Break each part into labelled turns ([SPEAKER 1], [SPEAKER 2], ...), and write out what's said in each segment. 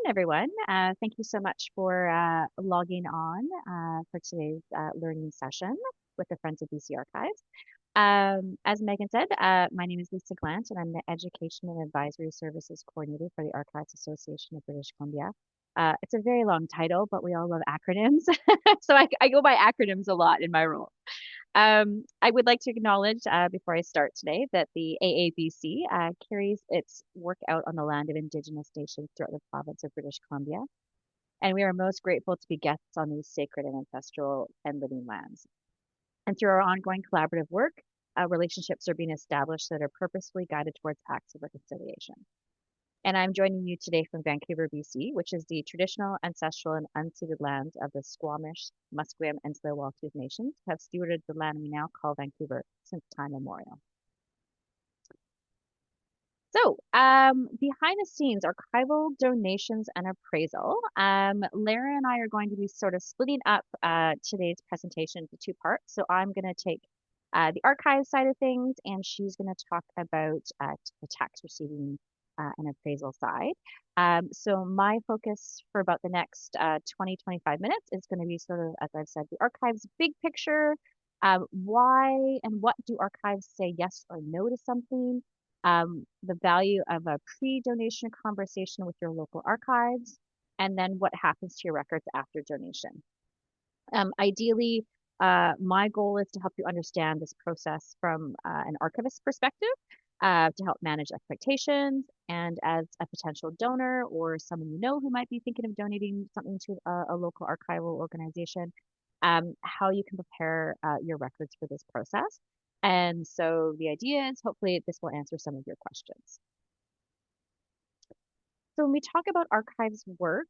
[SPEAKER 1] everyone. Thank you so much for logging on for today's learning session with the Friends of BC Archives. As Megan said, my name is Lisa Glandt, and I'm the Education and Advisory Services Coordinator for the Archives Association of British Columbia. It's a very long title, but we all love acronyms. So I go by acronyms a lot in my role. I would like to acknowledge before I start today that the AABC carries its work out on the land of Indigenous nations throughout the province of British Columbia, and we are most grateful to be guests on these sacred and ancestral and living lands. And through our ongoing collaborative work, relationships are being established that are purposefully guided towards acts of reconciliation. And I'm joining you today from Vancouver, BC, which is the traditional, ancestral, and unceded lands of the Squamish, Musqueam, and Tsleil-Waututh nations, who have stewarded the land we now call Vancouver since time immemorial. So, behind the scenes, archival donations and appraisal. Lara and I are going to be sort of splitting up today's presentation into two parts. So I'm going to take the archive side of things, and she's going to talk about the tax receiving and appraisal side. So my focus for about the next 20-25 minutes is going to be sort of, as I've said, the archives big picture. Why and what do archives say yes or no to something? The value of a pre-donation conversation with your local archives, and then what happens to your records after donation. Ideally, my goal is to help you understand this process from an archivist perspective, to help manage expectations, and as a potential donor or someone you know who might be thinking of donating something to a local archival organization, how you can prepare your records for this process. And so the idea is hopefully this will answer some of your questions. So when we talk about archives work,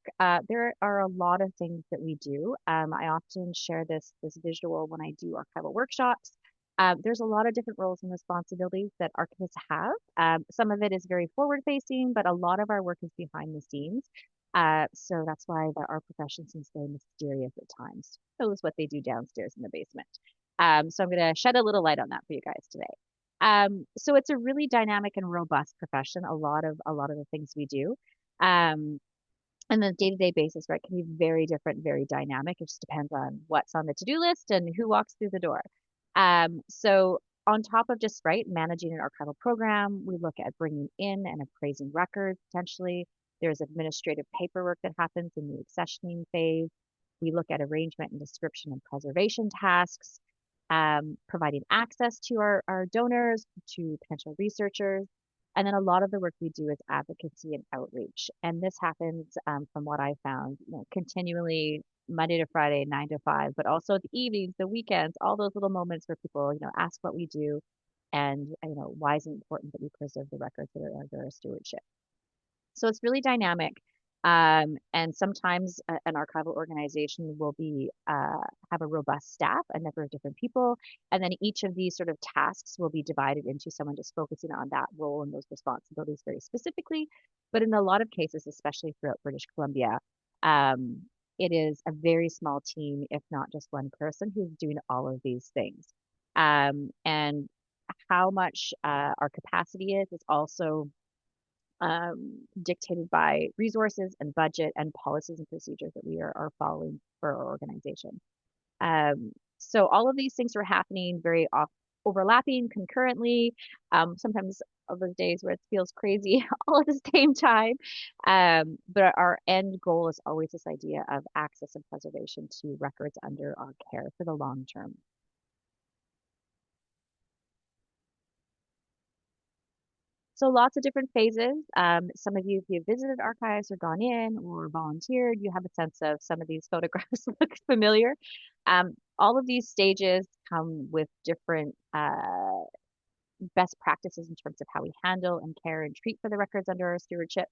[SPEAKER 1] there are a lot of things that we do. I often share this visual when I do archival workshops. There's a lot of different roles and responsibilities that archivists have. Some of it is very forward-facing, but a lot of our work is behind the scenes. So that's why our profession seems very mysterious at times. Who knows what they do downstairs in the basement? So I'm going to shed a little light on that for you guys today. So it's a really dynamic and robust profession. A lot of the things we do. And the day-to-day basis, right, can be very different, very dynamic. It just depends on what's on the to-do list and who walks through the door. So on top of just, right, managing an archival program, we look at bringing in and appraising records potentially. There's administrative paperwork that happens in the accessioning phase. We look at arrangement and description and preservation tasks, providing access to our donors, to potential researchers. And then a lot of the work we do is advocacy and outreach. And this happens, from what I found, continually Monday to Friday, 9 to 5, but also the evenings, the weekends, all those little moments where people, ask what we do and, why is it important that we preserve the records that are under our stewardship. So it's really dynamic. And sometimes an archival organization will have a robust staff, a number of different people, and then each of these sort of tasks will be divided into someone just focusing on that role and those responsibilities very specifically. But in a lot of cases, especially throughout British Columbia, it is a very small team, if not just one person, who's doing all of these things. And how much our capacity is also dictated by resources and budget and policies and procedures that we are following for our organization. So all of these things are happening very overlapping concurrently. Sometimes of those days where it feels crazy all at the same time. But our end goal is always this idea of access and preservation to records under our care for the long term. So lots of different phases. Some of you, if you've visited archives or gone in or volunteered, you have a sense of some of these photographs look familiar. All of these stages come with different best practices in terms of how we handle and care and treat for the records under our stewardship.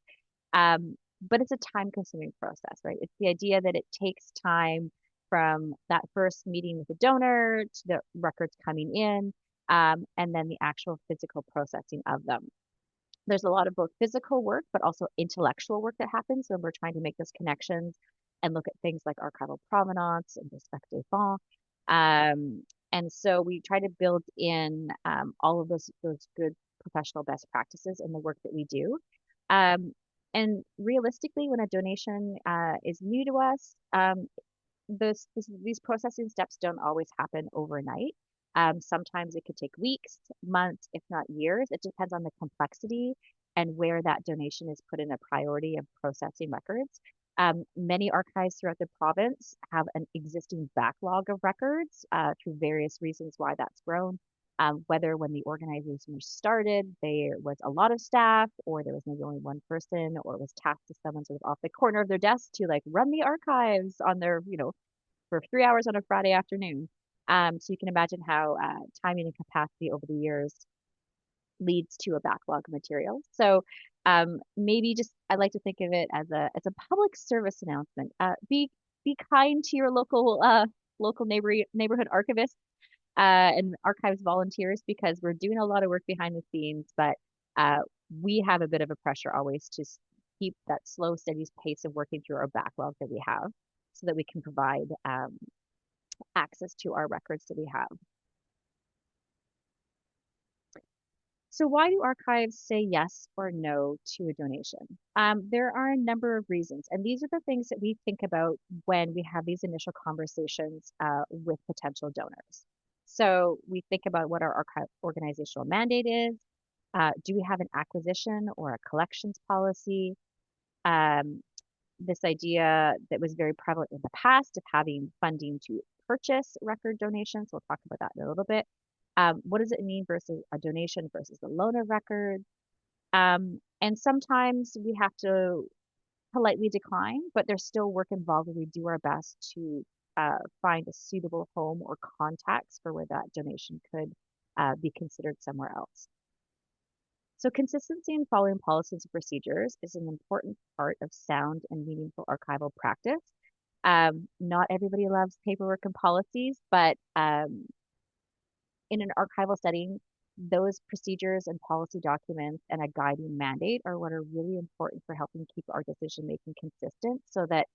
[SPEAKER 1] But it's a time-consuming process, right? It's the idea that it takes time from that first meeting with the donor to the records coming in, and then the actual physical processing of them. There's a lot of both physical work, but also intellectual work that happens when we're trying to make those connections and look at things like archival provenance and respect des fonds. And so we try to build in all of those good professional best practices in the work that we do. And realistically, when a donation is new to us, these processing steps don't always happen overnight. Sometimes it could take weeks, months, if not years. It depends on the complexity and where that donation is put in a priority of processing records. Many archives throughout the province have an existing backlog of records through various reasons why that's grown. Whether when the organization was started, there was a lot of staff, or there was maybe only one person, or it was tasked to someone sort of off the corner of their desk to like run the archives on their, for 3 hours on a Friday afternoon. So you can imagine how timing and capacity over the years leads to a backlog of material. So maybe just I like to think of it as a public service announcement. Be kind to your local neighborhood archivists and archives volunteers because we're doing a lot of work behind the scenes, but uh, we have a bit of a pressure always to keep that slow, steady pace of working through our backlog that we have so that we can provide access to our records that we have. So why do archives say yes or no to a donation? There are a number of reasons, and these are the things that we think about when we have these initial conversations with potential donors. So we think about what our archive organizational mandate is. Do we have an acquisition or a collections policy? Um, this idea that was very prevalent in the past of having funding to purchase record donations. We'll talk about that in a little bit. What does it mean versus a donation versus a loan of records? And sometimes we have to politely decline, but there's still work involved and we do our best to find a suitable home or contacts for where that donation could be considered somewhere else. So consistency in following policies and procedures is an important part of sound and meaningful archival practice. Not everybody loves paperwork and policies, but in an archival setting, those procedures and policy documents and a guiding mandate are what are really important for helping keep our decision making consistent so that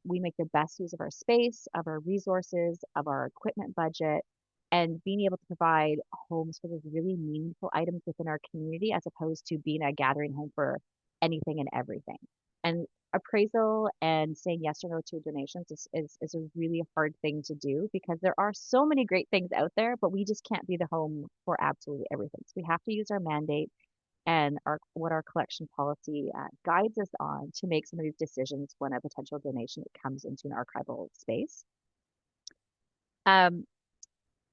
[SPEAKER 1] we make the best use of our space, of our resources, of our equipment budget, and being able to provide homes for those really meaningful items within our community as opposed to being a gathering home for anything and everything. And appraisal and saying yes or no to donations is a really hard thing to do because there are so many great things out there, but we just can't be the home for absolutely everything. So we have to use our mandate and what our collection policy guides us on to make some of these decisions when a potential donation comes into an archival space. Um,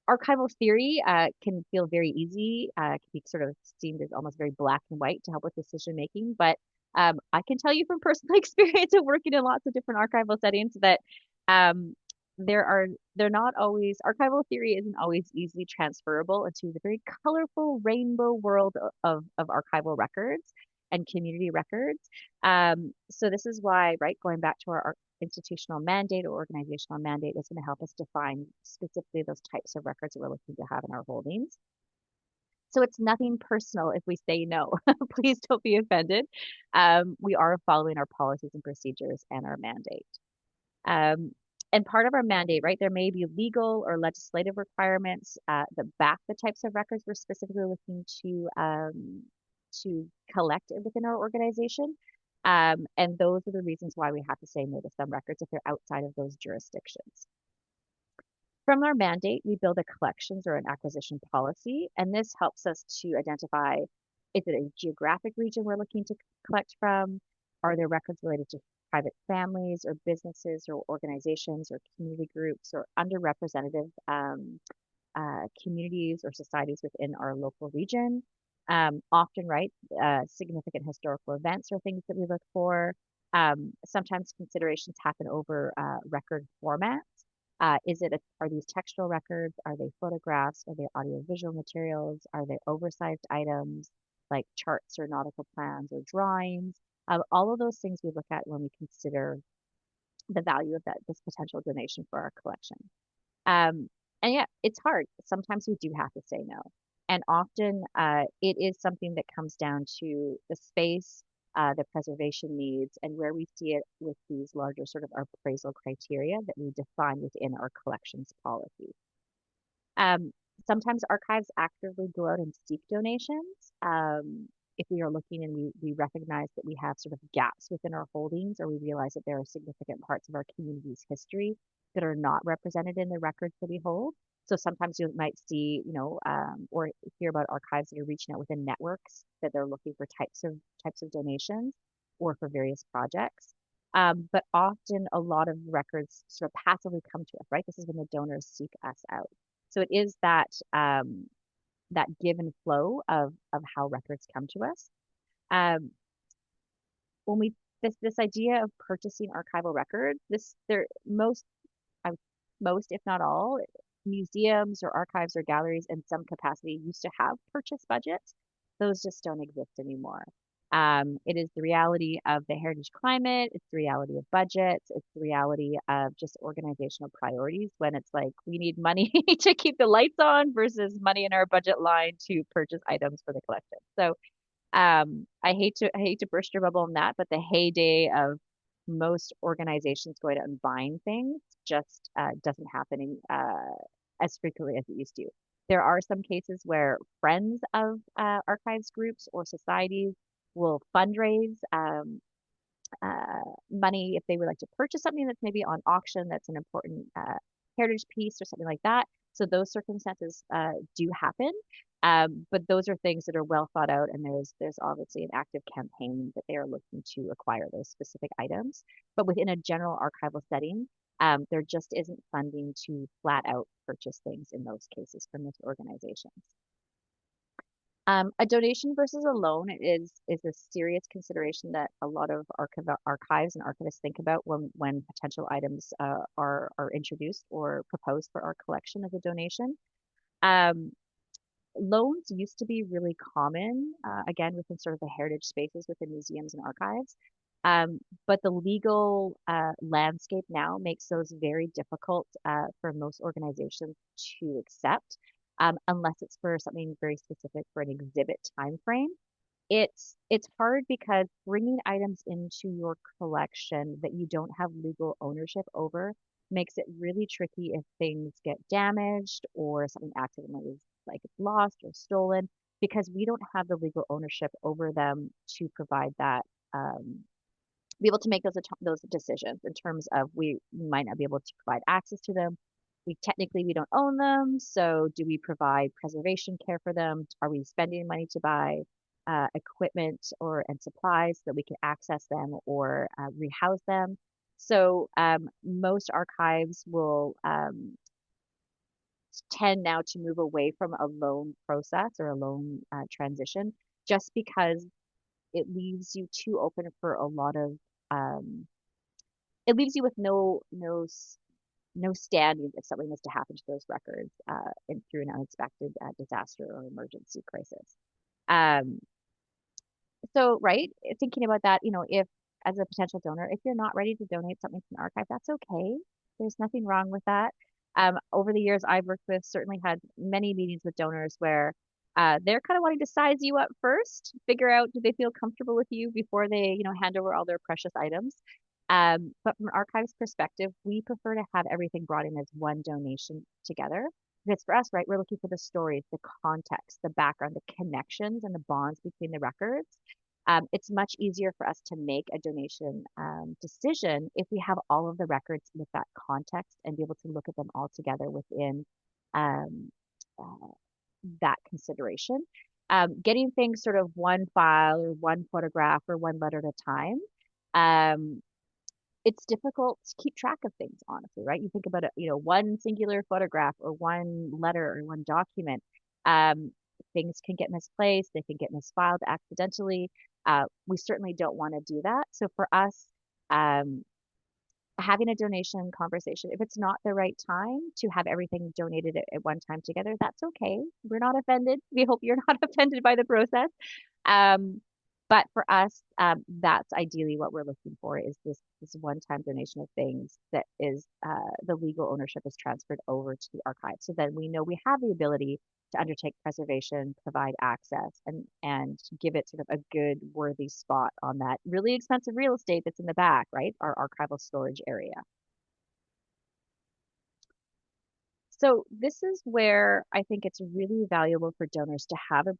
[SPEAKER 1] Archival theory can feel very easy, can be sort of seen as almost very black and white to help with decision making. But I can tell you from personal experience of working in lots of different archival settings that um, they're not always archival theory isn't always easily transferable into the very colorful rainbow world of archival records and community records. So this is why, right, going back to our institutional mandate or organizational mandate is going to help us define specifically those types of records that we're looking to have in our holdings. So it's nothing personal if we say no. Please don't be offended. We are following our policies and procedures and our mandate. Um, and part of our mandate, right, there may be legal or legislative requirements that back the types of records we're specifically looking to collect within our organization. And those are the reasons why we have to say no to some records if they're outside of those jurisdictions. From our mandate, we build a collections or an acquisition policy, and this helps us to identify, is it a geographic region we're looking to collect from? Are there records related to private families or businesses or organizations or community groups or underrepresented communities or societies within our local region? Often, right, significant historical events are things that we look for. Sometimes considerations happen over record formats. Are these textual records? Are they photographs? Are they audiovisual materials? Are they oversized items like charts or nautical plans or drawings? All of those things we look at when we consider the value of this potential donation for our collection. And yeah, it's hard. Sometimes we do have to say no. And often it is something that comes down to the space, the preservation needs, and where we see it with these larger sort of appraisal criteria that we define within our collections policy. Um, Sometimes archives actively go out and seek donations. if we are looking and we recognize that we have sort of gaps within our holdings, or we realize that there are significant parts of our community's history that are not represented in the records that we hold. So sometimes you might see, or hear about archives that are reaching out within networks that they're looking for types of donations or for various projects. But often a lot of records sort of passively come to us, right? This is when the donors seek us out. So it is that give and flow of how records come to us. Um, when we this idea of purchasing archival records, this there most I, most if not all museums or archives or galleries in some capacity used to have purchase budgets. Those just don't exist anymore. It is the reality of the heritage climate. It's the reality of budgets. It's the reality of just organizational priorities when it's like we need money to keep the lights on versus money in our budget line to purchase items for the collection. So I hate to burst your bubble on that, but the heyday of most organizations going out and buying things just doesn't happen as frequently as it used to. There are some cases where friends of archives groups or societies will fundraise money if they would like to purchase something that's maybe on auction that's an important heritage piece or something like that. So those circumstances do happen. But those are things that are well thought out, and there's obviously an active campaign that they are looking to acquire those specific items. But within a general archival setting, there just isn't funding to flat out purchase things in those cases from those organizations. A donation versus a loan is a serious consideration that a lot of archives and archivists think about when potential items are introduced or proposed for our collection as a donation. Um, Loans used to be really common, again, within sort of the heritage spaces within museums and archives. But the legal landscape now makes those very difficult for most organizations to accept, unless it's for something very specific for an exhibit time frame. It's hard because bringing items into your collection that you don't have legal ownership over makes it really tricky if things get damaged or something accidentally is like lost or stolen because we don't have the legal ownership over them to provide that be able to make those decisions in terms of we might not be able to provide access to them. We don't own them, so do we provide preservation care for them? Are we spending money to buy equipment and supplies so that we can access them or rehouse them? So most archives will tend now to move away from a loan process or a loan transition, just because it leaves you too open for a lot of um, it leaves you with no standing if something was to happen to those records through an unexpected disaster or emergency crisis. Um, so, right, thinking about that, if as a potential donor, if you're not ready to donate something to an archive, that's okay. There's nothing wrong with that. Over the years I've worked with, certainly had many meetings with donors where they're kind of wanting to size you up first, figure out do they feel comfortable with you before they, hand over all their precious items. But from an archives perspective, we prefer to have everything brought in as one donation together. Because for us, right, we're looking for the stories, the context, the background, the connections, and the bonds between the records. It's much easier for us to make a donation decision if we have all of the records with that context and be able to look at them all together within um, uh, that consideration. Getting things sort of one file or one photograph or one letter at a time. Um, it's difficult to keep track of things, honestly, right? You think about it, one singular photograph or one letter or one document. Um, Things can get misplaced, they can get misfiled accidentally. We certainly don't want to do that. So for us, um, having a donation conversation, if it's not the right time to have everything donated at one time together, that's okay. We're not offended. We hope you're not offended by the process. Um, but for us, that's ideally what we're looking for is this one-time donation of things that is the legal ownership is transferred over to the archive. So then we know we have the ability to undertake preservation, provide access, and give it sort of a good, worthy spot on that really expensive real estate that's in the back, right? Our archival storage area. So this is where I think it's really valuable for donors to have a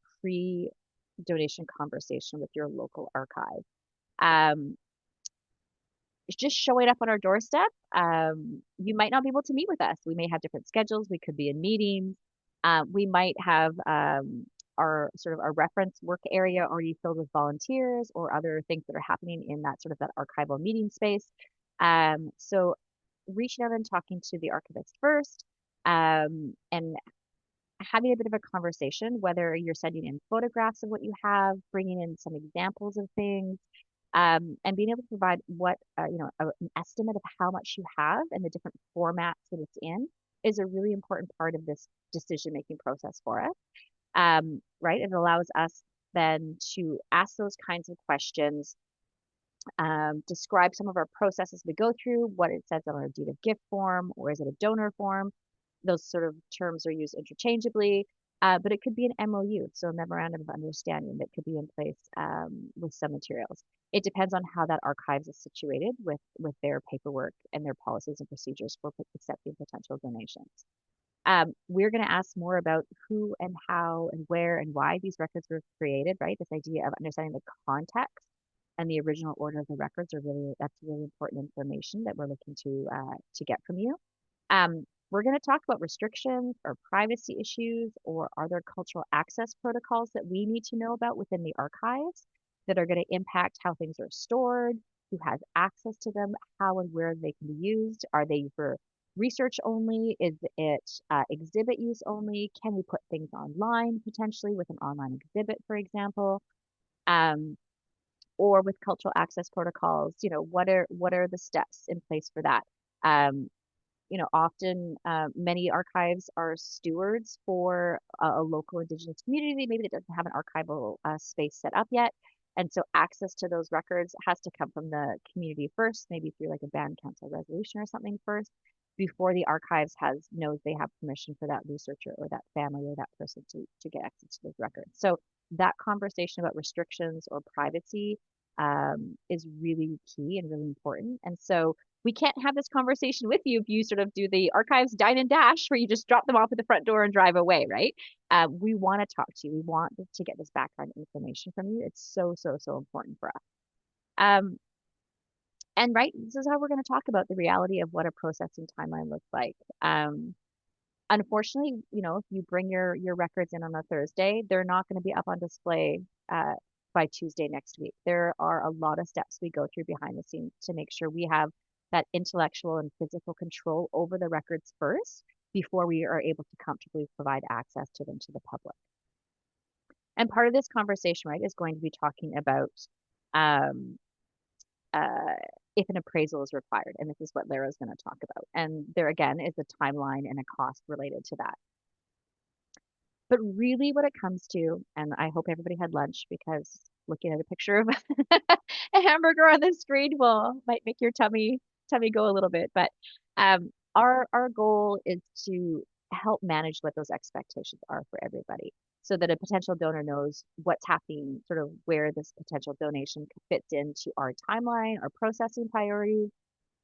[SPEAKER 1] donation conversation with your local archive. Um, just showing up on our doorstep, you might not be able to meet with us. We may have different schedules. We could be in meetings. We might have our sort of our reference work area already filled with volunteers or other things that are happening in that sort of that archival meeting space. So reaching out and talking to the archivist first, and having a bit of a conversation, whether you're sending in photographs of what you have, bringing in some examples of things, and being able to provide an estimate of how much you have and the different formats that it's in is a really important part of this decision-making process for us. Right? It allows us then to ask those kinds of questions, describe some of our processes we go through, what it says on our deed of gift form, or is it a donor form? Those sort of terms are used interchangeably, but it could be an MOU, so a memorandum of understanding that could be in place with some materials. It depends on how that archives is situated with their paperwork and their policies and procedures for accepting potential donations. We're going to ask more about who and how and where and why these records were created, right? This idea of understanding the context and the original order of the records that's really important information that we're looking to get from you. We're going to talk about restrictions or privacy issues, or are there cultural access protocols that we need to know about within the archives that are going to impact how things are stored, who has access to them, how and where they can be used. Are they for research only? Is it exhibit use only? Can we put things online potentially with an online exhibit, for example? Or with cultural access protocols, what are the steps in place for that? Often many archives are stewards for a local Indigenous community, maybe that doesn't have an archival space set up yet. And so access to those records has to come from the community first, maybe through like a band council resolution or something first, before the archives knows they have permission for that researcher or that family or that person to get access to those records. So that conversation about restrictions or privacy is really key and really important. And so we can't have this conversation with you if you sort of do the archives dine and dash where you just drop them off at the front door and drive away, right? We want to talk to you. We want to get this background information from you. It's so, so, so important for us. And right, this is how we're going to talk about the reality of what a processing timeline looks like. Unfortunately, if you bring your records in on a Thursday, they're not going to be up on display by Tuesday next week. There are a lot of steps we go through behind the scenes to make sure we have that intellectual and physical control over the records first before we are able to comfortably provide access to them to the public. And part of this conversation, right, is going to be talking about if an appraisal is required. And this is what Lara is going to talk about. And there again is a timeline and a cost related to that. But really what it comes to, and I hope everybody had lunch, because looking at a picture of a hamburger on the screen might make your tummy go a little bit. But our goal is to help manage what those expectations are for everybody, so that a potential donor knows what's happening, sort of where this potential donation fits into our timeline, our processing priorities,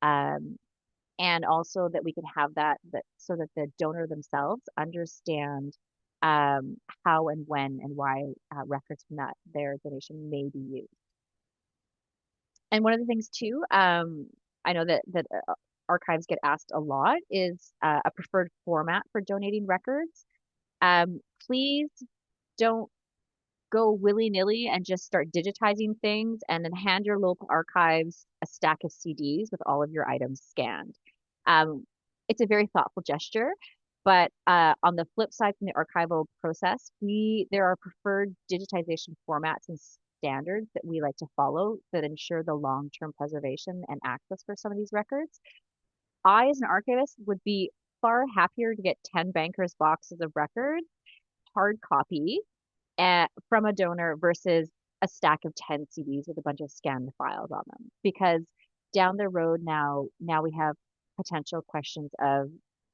[SPEAKER 1] and also that we can have that so that the donor themselves understand how and when and why records from their donation may be used. And one of the things too, I know that archives get asked a lot, is a preferred format for donating records. Please don't go willy-nilly and just start digitizing things and then hand your local archives a stack of CDs with all of your items scanned. It's a very thoughtful gesture, but on the flip side from the archival process, there are preferred digitization formats and standards that we like to follow that ensure the long-term preservation and access for some of these records. I, as an archivist, would be far happier to get 10 bankers' boxes of records, hard copy, from a donor versus a stack of 10 CDs with a bunch of scanned files on them. Because down the road now we have potential questions of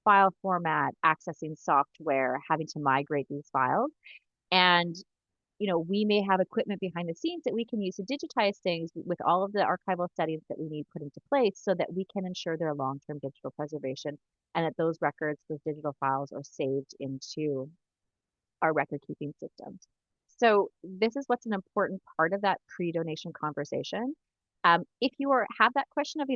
[SPEAKER 1] file format, accessing software, having to migrate these files. And we may have equipment behind the scenes that we can use to digitize things with all of the archival settings that we need put into place so that we can ensure their long-term digital preservation and that those records, those digital files, are saved into our record keeping systems. So this is what's an important part of that pre-donation conversation. If you have that question of,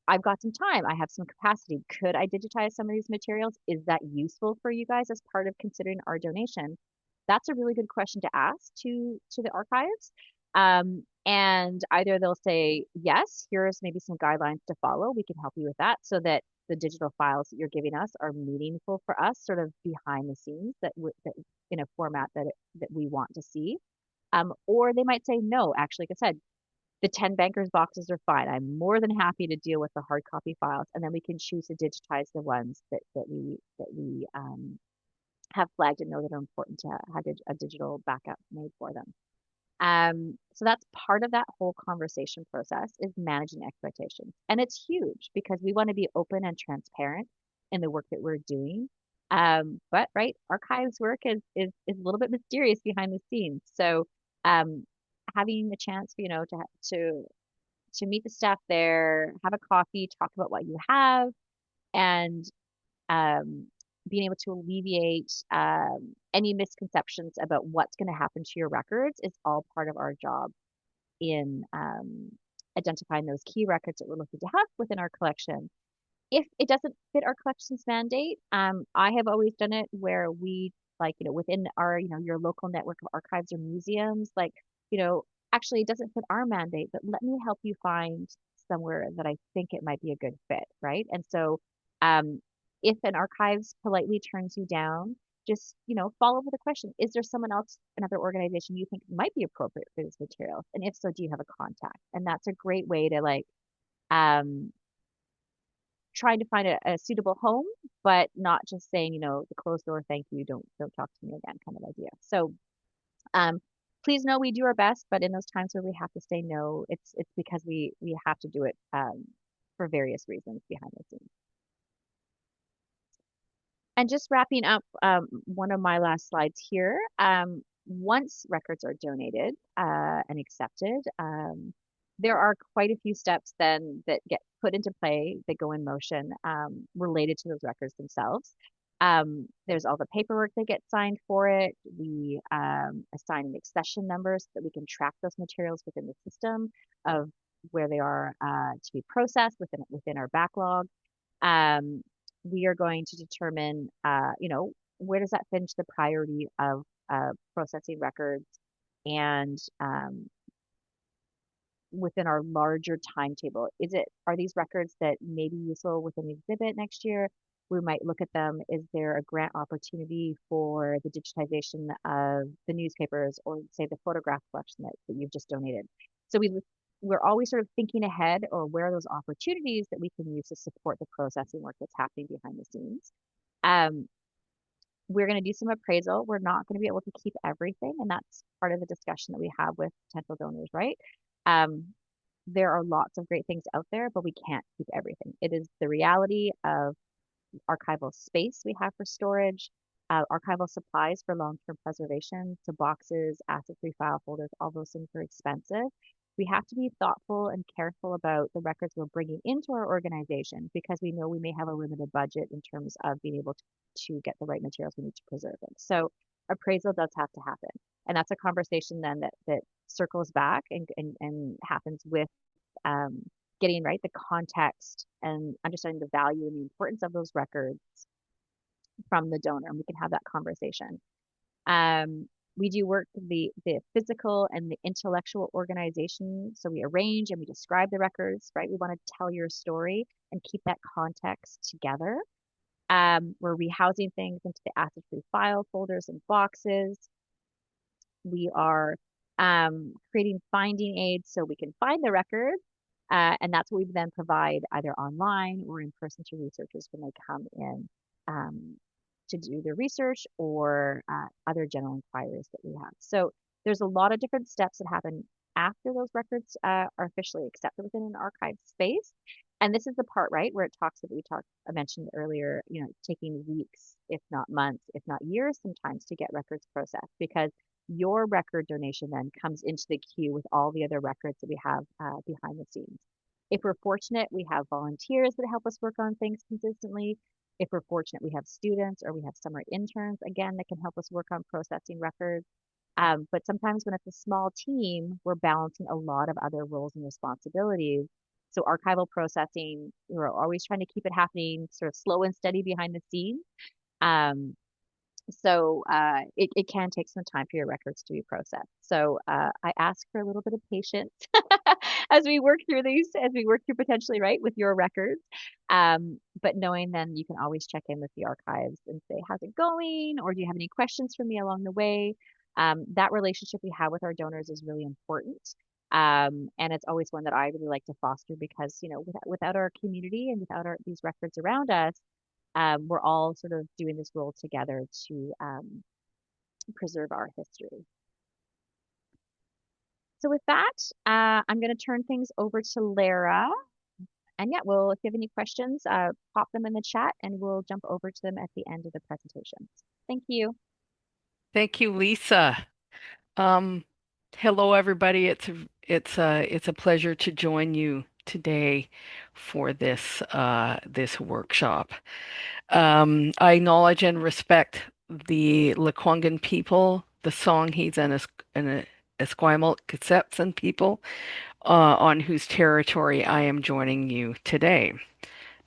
[SPEAKER 1] I've got some time, I have some capacity, could I digitize some of these materials? Is that useful for you guys as part of considering our donation? That's a really good question to ask to the archives. And either they'll say, yes, here's maybe some guidelines to follow. We can help you with that so that the digital files that you're giving us are meaningful for us, sort of behind the scenes that in a format that we want to see. Or they might say, no, actually, like I said, the 10 bankers boxes are fine. I'm more than happy to deal with the hard copy files, and then we can choose to digitize the ones that we have flagged and know that are important to have a digital backup made for them. So that's part of that whole conversation process is managing expectations. And it's huge because we want to be open and transparent in the work that we're doing. But right, archives work is a little bit mysterious behind the scenes. So um, having the chance, to meet the staff there, have a coffee, talk about what you have, and um, being able to alleviate any misconceptions about what's going to happen to your records is all part of our job in identifying those key records that we're looking to have within our collection. If it doesn't fit our collections mandate, I have always done it where we within our, your local network of archives or museums, you know, actually it doesn't fit our mandate, but let me help you find somewhere that I think it might be a good fit, right? And so um, if an archives politely turns you down, just, follow up with a question. Is there someone else, another organization you think might be appropriate for this material? And if so, do you have a contact? And that's a great way to um, trying to find a suitable home, but not just saying, the closed door, thank you, don't talk to me again kind of idea. So um, please know we do our best, but in those times where we have to say no, it's because we have to do it for various reasons behind the scenes. And just wrapping up one of my last slides here. Once records are donated and accepted, there are quite a few steps then that get put into play that go in motion related to those records themselves. There's all the paperwork that gets signed for it. We assign an accession number so that we can track those materials within the system of where they are to be processed within our backlog. Um, we are going to determine, where does that fit into the priority of processing records and within our larger timetable. Are these records that may be useful within the exhibit next year? We might look at them. Is there a grant opportunity for the digitization of the newspapers or say the photograph collection that you've just donated? So we're always sort of thinking ahead or where are those opportunities that we can use to support the processing work that's happening behind the scenes. We're going to do some appraisal. We're not going to be able to keep everything, and that's part of the discussion that we have with potential donors, right? There are lots of great things out there, but we can't keep everything. It is the reality of archival space we have for storage, archival supplies for long-term preservation, so boxes, acid-free file folders, all those things are expensive. We have to be thoughtful and careful about the records we're bringing into our organization because we know we may have a limited budget in terms of being able to get the right materials we need to preserve them. So appraisal does have to happen. And that's a conversation then that circles back and happens with getting right the context and understanding the value and the importance of those records from the donor, and we can have that conversation. We do work the physical and the intellectual organization. So we arrange and we describe the records, right? We want to tell your story and keep that context together. We're rehousing things into the acid-free file folders and boxes. We are creating finding aids so we can find the records. And that's what we then provide either online or in person to researchers when they come in to do their research or other general inquiries that we have. So there's a lot of different steps that happen after those records are officially accepted within an archive space. And this is the part, right, where it talks that I mentioned earlier, taking weeks, if not months, if not years sometimes to get records processed because your record donation then comes into the queue with all the other records that we have behind the scenes. If we're fortunate, we have volunteers that help us work on things consistently. If we're fortunate, we have students or we have summer interns, again, that can help us work on processing records. But sometimes when it's a small team, we're balancing a lot of other roles and responsibilities. So archival processing, we're always trying to keep it happening sort of slow and steady behind the scenes. Um, it can take some time for your records to be processed. So I ask for a little bit of patience as we work through these, as we work through potentially, right, with your records. But knowing then you can always check in with the archives and say, how's it going? Or do you have any questions for me along the way? That relationship we have with our donors is really important. And it's always one that I really like to foster because, without our community and without these records around us, we're all sort of doing this role together to preserve our history. So with that, I'm going to turn things over to Lara. And yeah, well, if you have any questions, pop them in the chat and we'll jump over to them at the end of the presentation. Thank you.
[SPEAKER 2] Thank you, Lisa. Um, Hello, everybody. It's a pleasure to join you today for this workshop. I acknowledge and respect the Lekwungen people, the Songhees and Esquimalt Kissetsun people, on whose territory I am joining you today.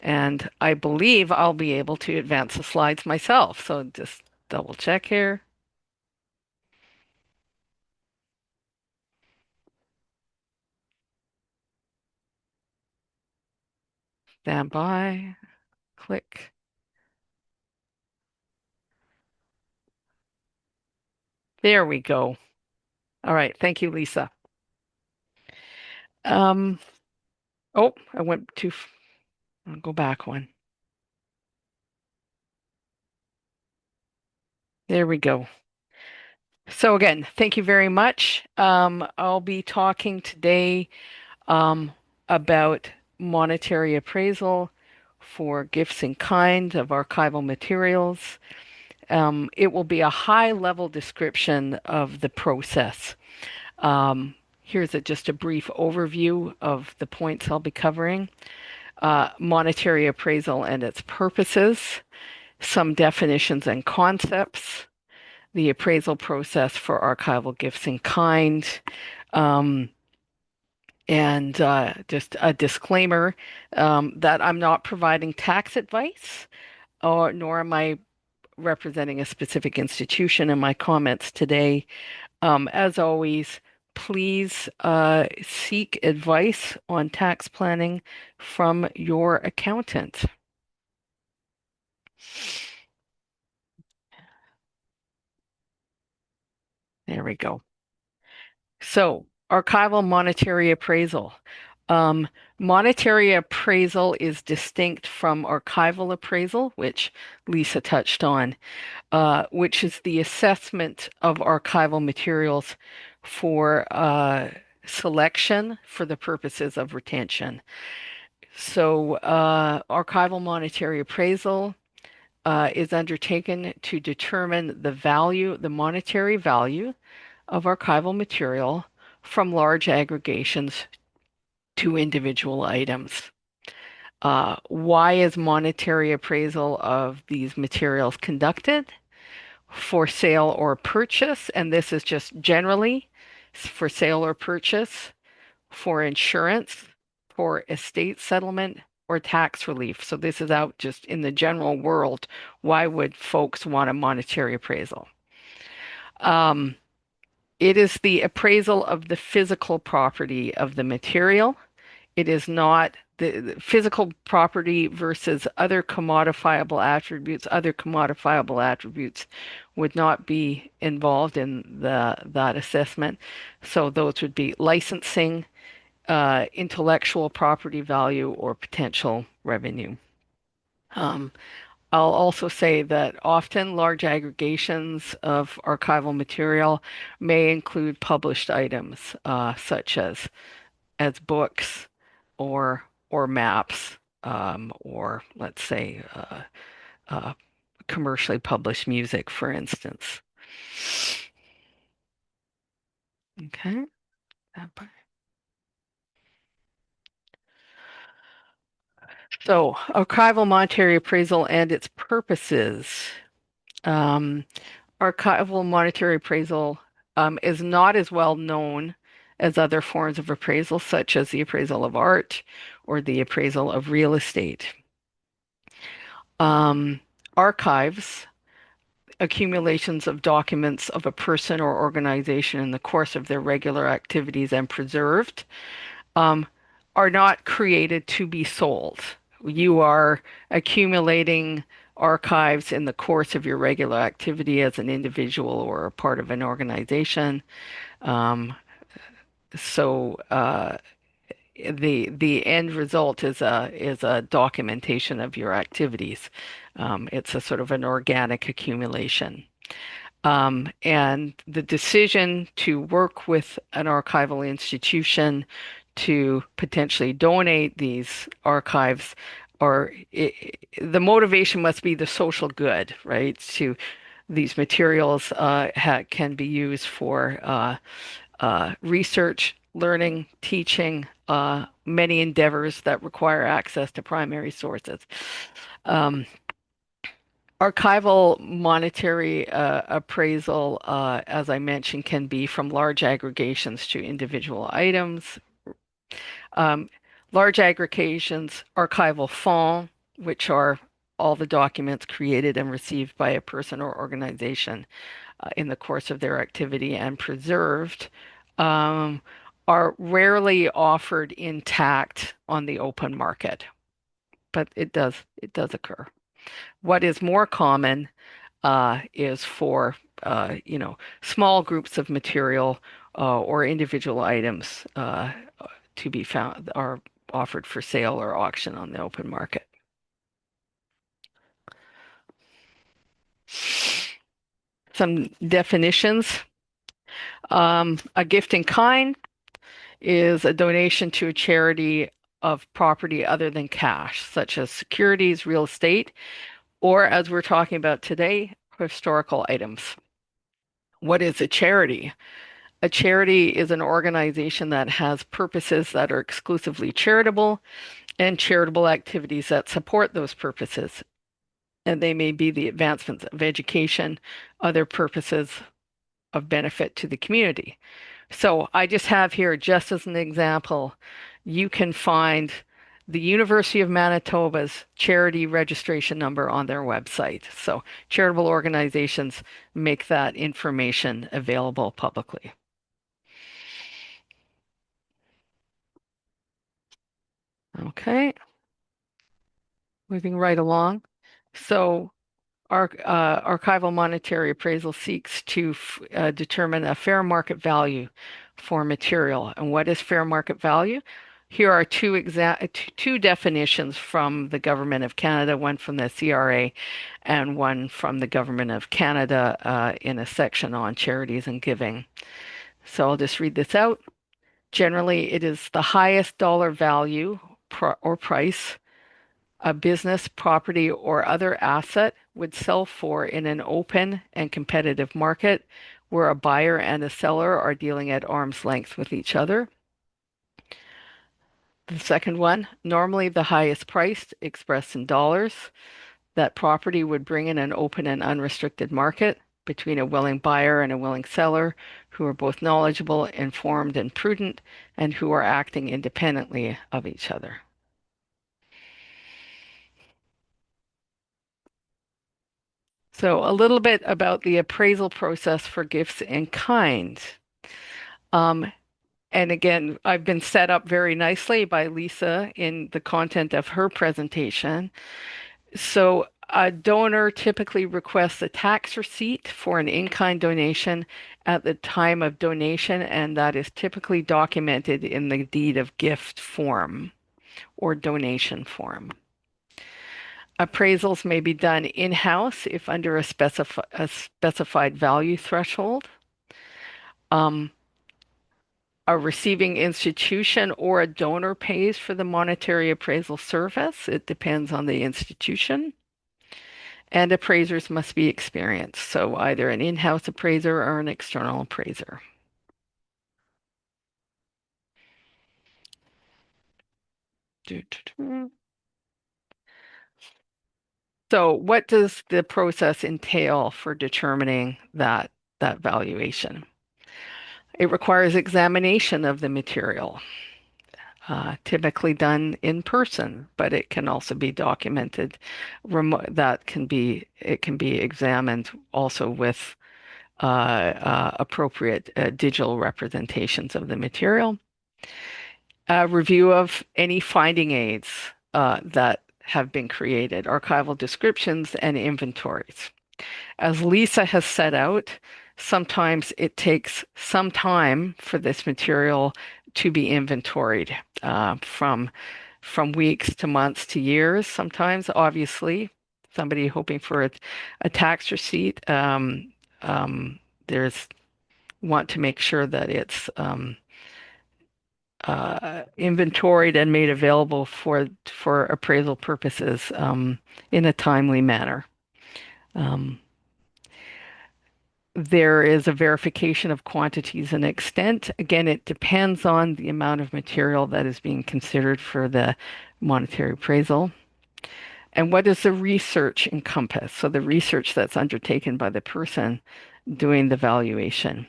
[SPEAKER 2] And I believe I'll be able to advance the slides myself. So just double check here. Stand by. Click. There we go. All right. Thank you, Lisa. Um, oh, I went too. I'll go back one. There we go. So again, thank you very much. I'll be talking today um, about monetary appraisal for gifts in kind of archival materials. It will be a high-level description of the process. Here's just a brief overview of the points I'll be covering. Monetary appraisal and its purposes, some definitions and concepts, the appraisal process for archival gifts in kind, um, and just a disclaimer that I'm not providing tax advice, or nor am I representing a specific institution in my comments today. As always, please seek advice on tax planning from your accountant. There we go. So, archival monetary appraisal. Um, Monetary appraisal is distinct from archival appraisal, which Lisa touched on, which is the assessment of archival materials for selection for the purposes of retention. So, archival monetary appraisal is undertaken to determine the value, the monetary value of archival material from large aggregations to individual items. Why is monetary appraisal of these materials conducted? For sale or purchase, and this is just generally for sale or purchase, for insurance, for estate settlement, or tax relief. So this is out just in the general world. Why would folks want a monetary appraisal? Um, It is the appraisal of the physical property of the material. It is not the physical property versus other commodifiable attributes. Other commodifiable attributes would not be involved in that assessment. So those would be licensing, intellectual property value, or potential revenue. Um, I'll also say that often large aggregations of archival material may include published items, such as books or maps, or let's say uh, commercially published music, for instance. Okay. So, archival monetary appraisal and its purposes. Um, Archival monetary appraisal is not as well known as other forms of appraisal, such as the appraisal of art or the appraisal of real estate. Um, Archives, accumulations of documents of a person or organization in the course of their regular activities and preserved, um, are not created to be sold. You are accumulating archives in the course of your regular activity as an individual or a part of an organization. Um, so the end result is a documentation of your activities. It's a sort of an organic accumulation. And the decision to work with an archival institution to potentially donate these archives, or the motivation must be the social good, right? To these materials can be used for research, learning, teaching, many endeavors that require access to primary sources. Um, Archival monetary appraisal, as I mentioned, can be from large aggregations to individual items. Um, Large aggregations, archival fonds, which are all the documents created and received by a person or organization in the course of their activity and preserved, um, are rarely offered intact on the open market, but it does occur. What is more common is for small groups of material or individual items to be found are offered for sale or auction on the open market. Some definitions. A gift in kind is a donation to a charity of property other than cash, such as securities, real estate, or as we're talking about today, historical items. What is a charity? A charity is an organization that has purposes that are exclusively charitable and charitable activities that support those purposes. And they may be the advancement of education, other purposes of benefit to the community. So I just have here, just as an example, you can find the University of Manitoba's charity registration number on their website. So charitable organizations make that information available publicly. Okay, moving right along. So archival monetary appraisal seeks to determine a fair market value for material. And what is fair market value? Here are two definitions from the Government of Canada, one from the CRA and one from the Government of Canada in a section on charities and giving. So I'll just read this out. Generally, it is the highest dollar value or price a business, property, or other asset would sell for in an open and competitive market where a buyer and a seller are dealing at arm's length with each other. The second one, normally the highest price expressed in dollars, that property would bring in an open and unrestricted market between a willing buyer and a willing seller who are both knowledgeable, informed, and prudent, and who are acting independently of each other. So, a little bit about the appraisal process for gifts in kind. Um, and again, I've been set up very nicely by Lisa in the content of her presentation. So, a donor typically requests a tax receipt for an in-kind donation at the time of donation, and that is typically documented in the deed of gift form or donation form. Appraisals may be done in-house if under a specified value threshold. Um, a receiving institution or a donor pays for the monetary appraisal service. It depends on the institution. And appraisers must be experienced, so either an in-house appraiser or an external appraiser. So what does the process entail for determining that valuation? It requires examination of the material, typically done in person, but it can also be documented. It can be examined also with appropriate digital representations of the material. Review of any finding aids that have been created, archival descriptions, and inventories. As Lisa has set out, sometimes it takes some time for this material to be inventoried, from weeks to months to years. Sometimes, obviously, somebody hoping for a tax receipt, there's want to make sure that it's inventoried and made available for appraisal purposes, in a timely manner. Um, There is a verification of quantities and extent. Again, it depends on the amount of material that is being considered for the monetary appraisal. And what does the research encompass? So the research that's undertaken by the person doing the valuation.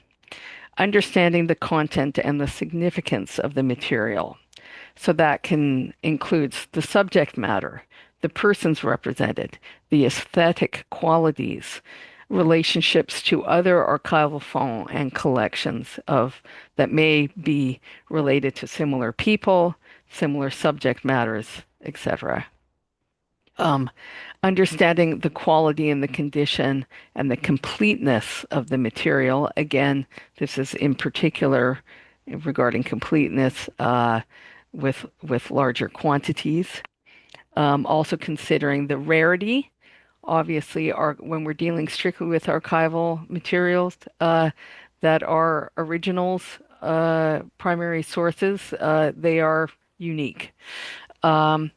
[SPEAKER 2] Understanding the content and the significance of the material. So that can includes the subject matter, the persons represented, the aesthetic qualities, relationships to other archival fonds and collections of that may be related to similar people, similar subject matters, etc. Um, Understanding the quality and the condition and the completeness of the material. Again, this is in particular regarding completeness, with larger quantities. Also considering the rarity. Obviously, when we're dealing strictly with archival materials that are originals, primary sources, they are unique. Um,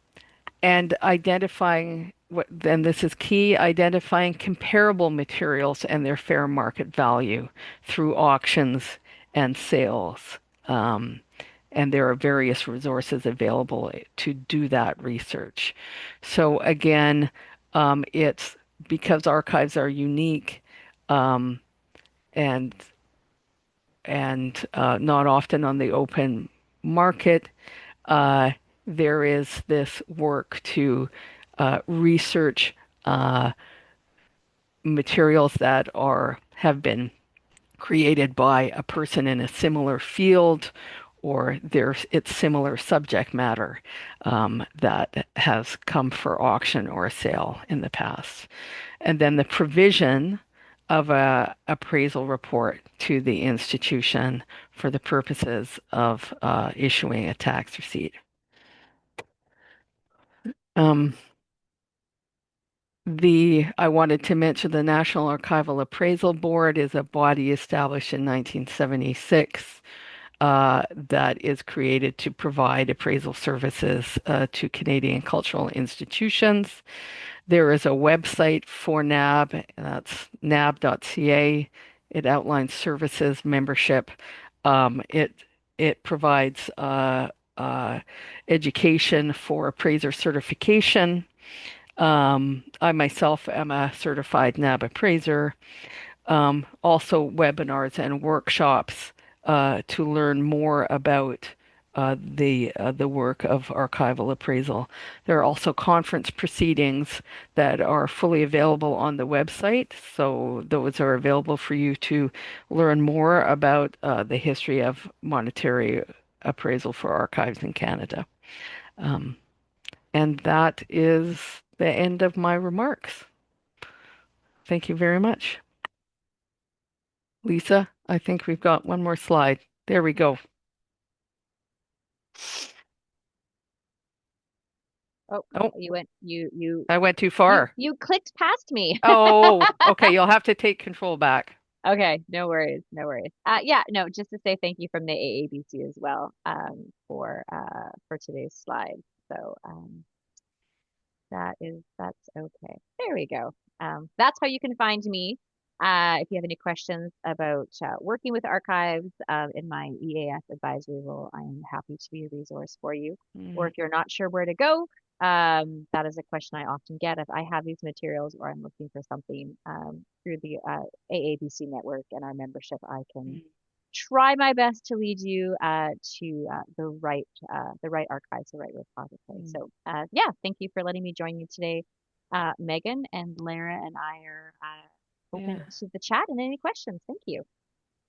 [SPEAKER 2] and identifying what, then this is key, identifying comparable materials and their fair market value through auctions and sales. Um, and there are various resources available to do that research. So again, it's because archives are unique, um, and not often on the open market. uh, there is this work to research uh, materials that are have been created by a person in a similar field, or there's its similar subject matter, that has come for auction or sale in the past. And then the provision of a appraisal report to the institution for the purposes of issuing a tax receipt. Um, I wanted to mention the National Archival Appraisal Board is a body established in 1976, that is created to provide appraisal services to Canadian cultural institutions. There is a website for NAB, and that's nab.ca. It outlines services, membership. It provides education for appraiser certification. I myself am a certified NAB appraiser. Also, webinars and workshops to learn more about the work of archival appraisal. There are also conference proceedings that are fully available on the website, so those are available for you to learn more about the history of monetary appraisal for archives in Canada. Um, and that is the end of my remarks. Thank you very much. Lisa, I think we've got one more slide. There we go.
[SPEAKER 1] Oh,
[SPEAKER 2] Oh,
[SPEAKER 1] you went,
[SPEAKER 2] I went too far.
[SPEAKER 1] you clicked past me.
[SPEAKER 2] Oh, okay. You'll have to take control back.
[SPEAKER 1] Okay, no worries, no worries. Yeah, no, just to say thank you from the AABC as well, for today's slide. So, that's okay. There we go. That's how you can find me. If you have any questions about working with archives in my EAS advisory role, I am happy to be a resource for you. Or
[SPEAKER 2] Mm,
[SPEAKER 1] if you're not sure where to go, that is a question I often get. If I have these materials or I'm looking for something through the AABC network and our membership, I can
[SPEAKER 2] mm.
[SPEAKER 1] try my best to lead you to the right archives, the right repository.
[SPEAKER 2] Mm.
[SPEAKER 1] So yeah, thank you for letting me join you today, Megan, and Lara and I are open
[SPEAKER 2] Yeah.
[SPEAKER 1] to the chat and any questions. Thank you.